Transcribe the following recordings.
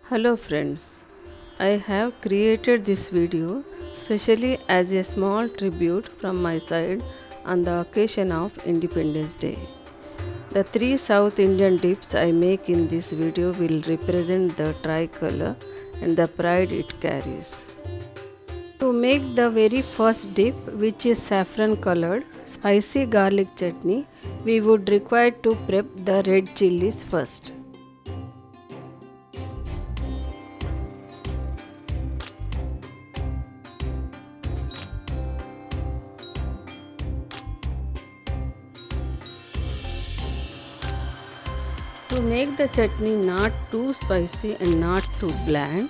Hello friends, I have created this video specially as a small tribute from my side on the occasion of Independence Day. The three South Indian dips I make in this video will represent the tricolor and the pride it carries. To make the very first dip, which is saffron colored spicy garlic chutney, we would require to prep the red chilies first. To make the chutney not too spicy and not too bland,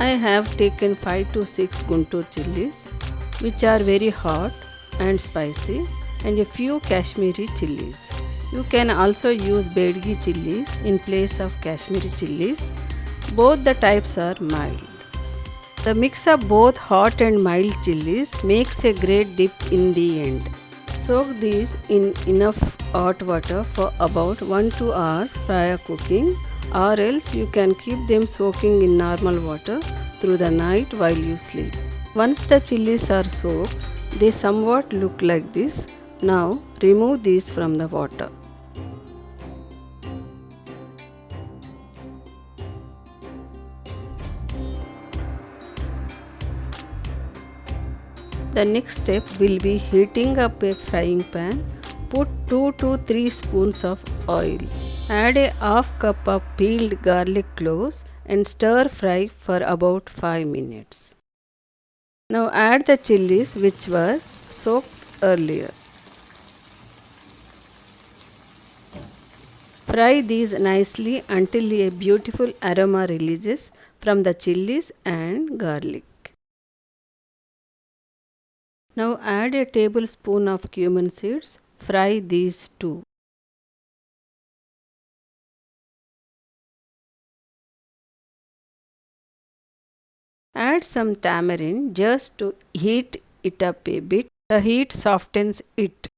I have taken 5 to 6 Guntur chilies, which are very hot and spicy, and a few Kashmiri chilies. You can also use Bedgi chilies in place of Kashmiri chilies. Both the types are mild. The mix of both hot and mild chilies makes a great dip in the end. Soak these in enough hot water for about 1-2 hours prior cooking, or else you can keep them soaking in normal water through the night while you sleep. Once the chilies are soaked, they somewhat look like this. Now remove these from the water. The next step will be heating up a frying pan. Put 2 to 3 spoons of oil. Add a half cup of peeled garlic cloves and stir fry for about 5 minutes. Now add the chilies which were soaked earlier. Fry these nicely until a beautiful aroma releases from the chilies and garlic. Now add a tablespoon of cumin seeds. Fry these too. Add some tamarind just to heat it up a bit. The heat softens it.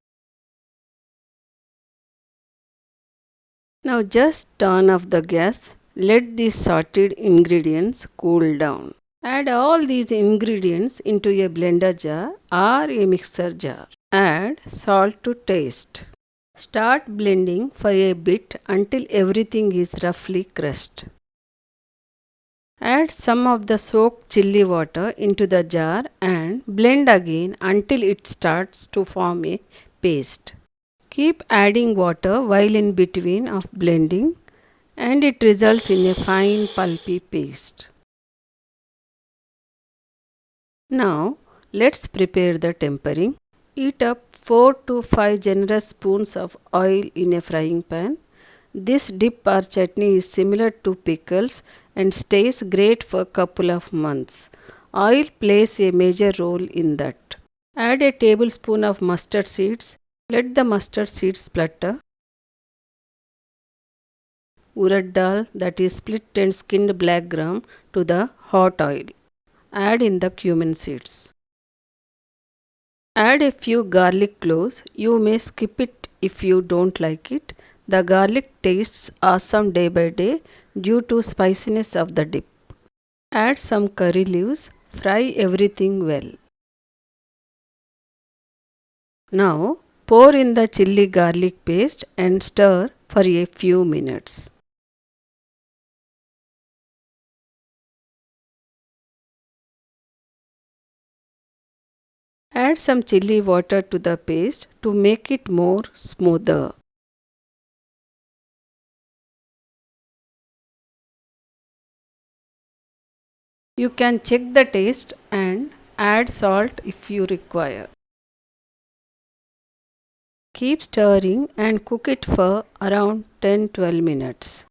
Now just turn off the gas. Let these sorted ingredients cool down. Add all these ingredients into a blender jar or a mixer jar. Add salt to taste. Start blending for a bit until everything is roughly crushed. Add some of the soaked chili water into the jar and blend again until it starts to form a paste. Keep adding water while in between of blending and it results in a fine pulpy paste. Now let's prepare the tempering. Heat up 4 to 5 generous spoons of oil in a frying pan. This dip or chutney is similar to pickles and stays great for a couple of months. Oil plays a major role in that. Add a tablespoon of mustard seeds. Let the mustard seeds splutter. Urad dal, that is split and skinned black gram, to the hot oil. Add in the cumin seeds. Add a few garlic cloves. You may skip it if you don't like it. The garlic tastes awesome day by day due to spiciness of the dip. Add some curry leaves. Fry everything well. Now pour in the chili garlic paste and stir for a few minutes. Add some chili water to the paste to make it more smoother. You can check the taste and add salt if you require. Keep stirring and cook it for around 10-12 minutes.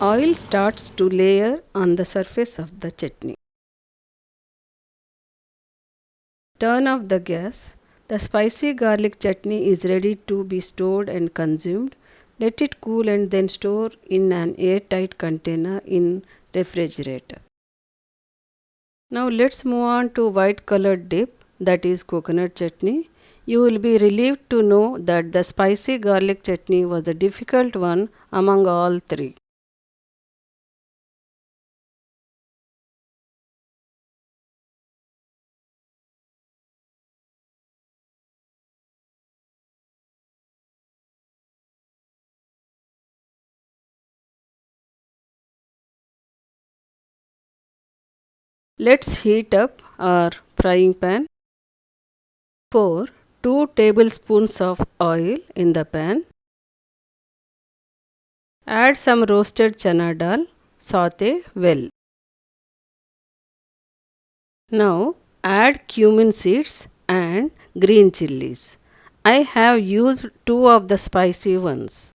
Oil starts to layer on the surface of the chutney. Turn off the gas. The spicy garlic chutney is ready to be stored and consumed. Let it cool and then store in an airtight container in refrigerator. Now let's move on to white colored dip. that is coconut chutney, you will be relieved to know that the spicy garlic chutney was the difficult one among all three. Let's heat up our frying pan. Pour 2 tablespoons of oil in the pan. Add some roasted chana dal. Saute well. Now add cumin seeds and green chilies. I have used 2 of the spicy ones.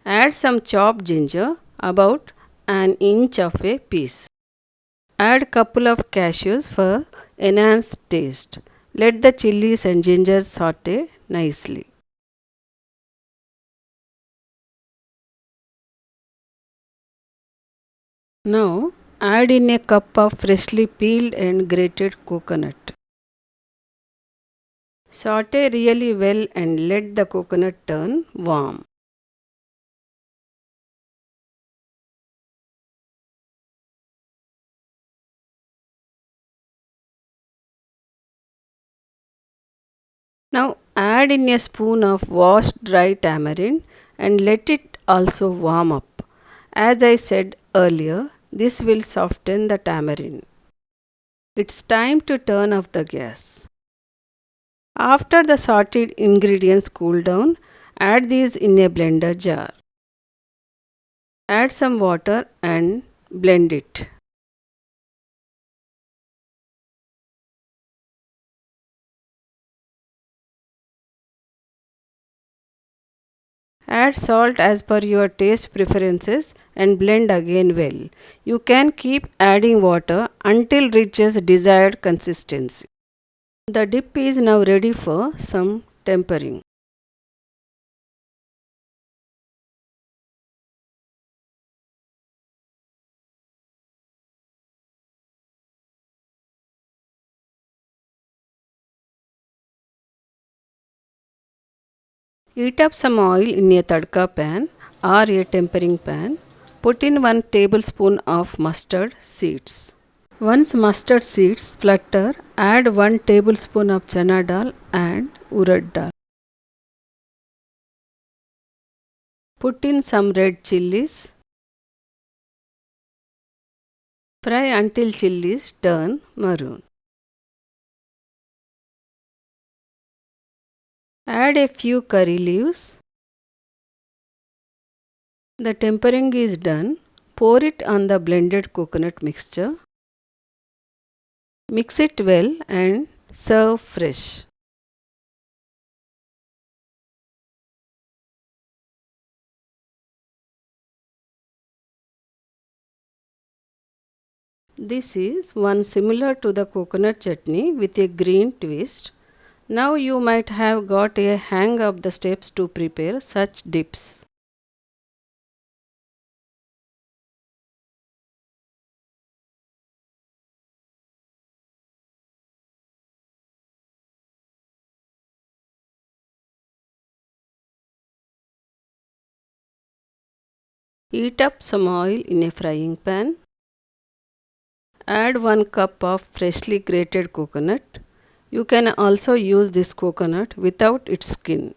Add some chopped ginger, about an inch of a piece. Add couple of cashews for enhanced taste. Let the chilies and ginger saute nicely. Now add in a cup of freshly peeled and grated coconut. Saute really well and let the coconut turn warm. Now add in a spoon of washed dry tamarind and let it also warm up. As I said earlier, this will soften the tamarind. It's time to turn off the gas. After the sauteed ingredients cool down, add these in a blender jar. Add some water and blend it. Add salt as per your taste preferences and blend again well. You can keep adding water until reaches desired consistency. The dip is now ready for some tempering. Heat up some oil in a tadka pan or a tempering pan. Put in 1 tablespoon of mustard seeds. Once mustard seeds splutter, add 1 tablespoon of chana dal and urad dal. Put in some red chilies. Fry until chilies turn maroon. Add a few curry leaves. The tempering is done. Pour it on the blended coconut mixture. Mix it well and serve fresh. This is one similar to the coconut chutney with a green twist. Now you might have got a hang of the steps to prepare such dips. Heat up some oil in a frying pan. Add 1 cup of freshly grated coconut. You can also use this coconut without its skin.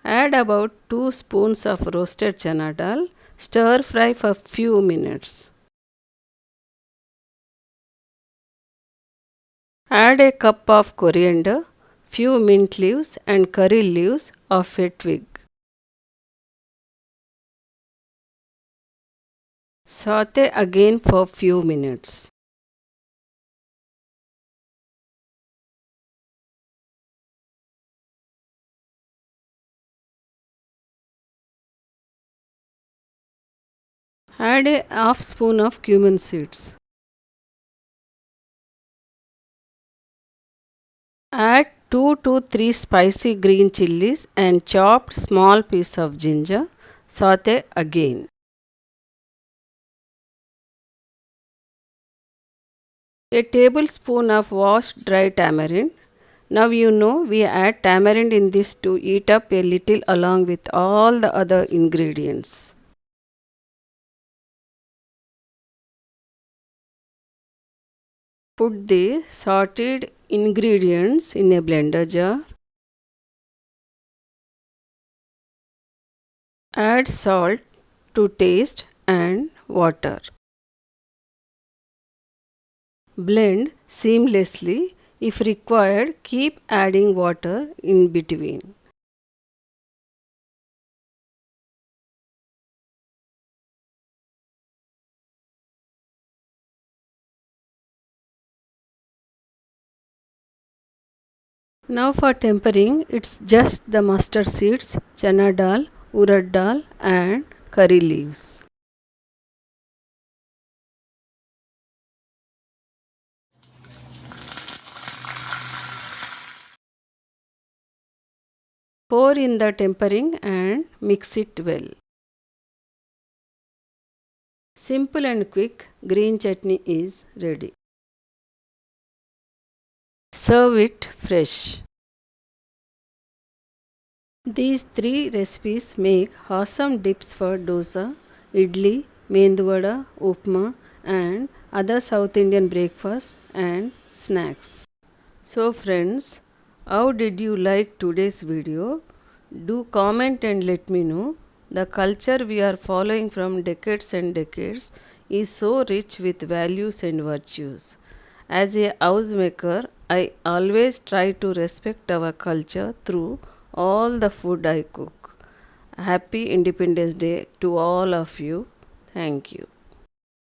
Add about 2 spoons of roasted chana dal. Stir fry for few minutes. Add a cup of coriander, few mint leaves and curry leaves of a twig. Saute again for few minutes. Add a half spoon of cumin seeds. Add 2 to 3 spicy green chilies and chopped small piece of ginger. Saute again. A tablespoon of washed dry tamarind. Now you know we add tamarind in this to eat up a little along with all the other ingredients. Put the sorted ingredients in a blender jar. Add salt to taste and water. Blend seamlessly. If required, keep adding water in between. Now for tempering, it's just the mustard seeds, chana dal, urad dal and curry leaves. Pour in the tempering and mix it well. Simple and quick green chutney is ready. Serve it fresh. These three recipes make awesome dips for dosa, idli, mendu vada, upma and other South Indian breakfast and snacks. So friends, how did you like today's video? Do comment and let me know. The culture we are following from decades and decades is so rich with values and virtues. As a housemaker, I always try to respect our culture through all the food I cook. Happy Independence Day to all of you. Thank you.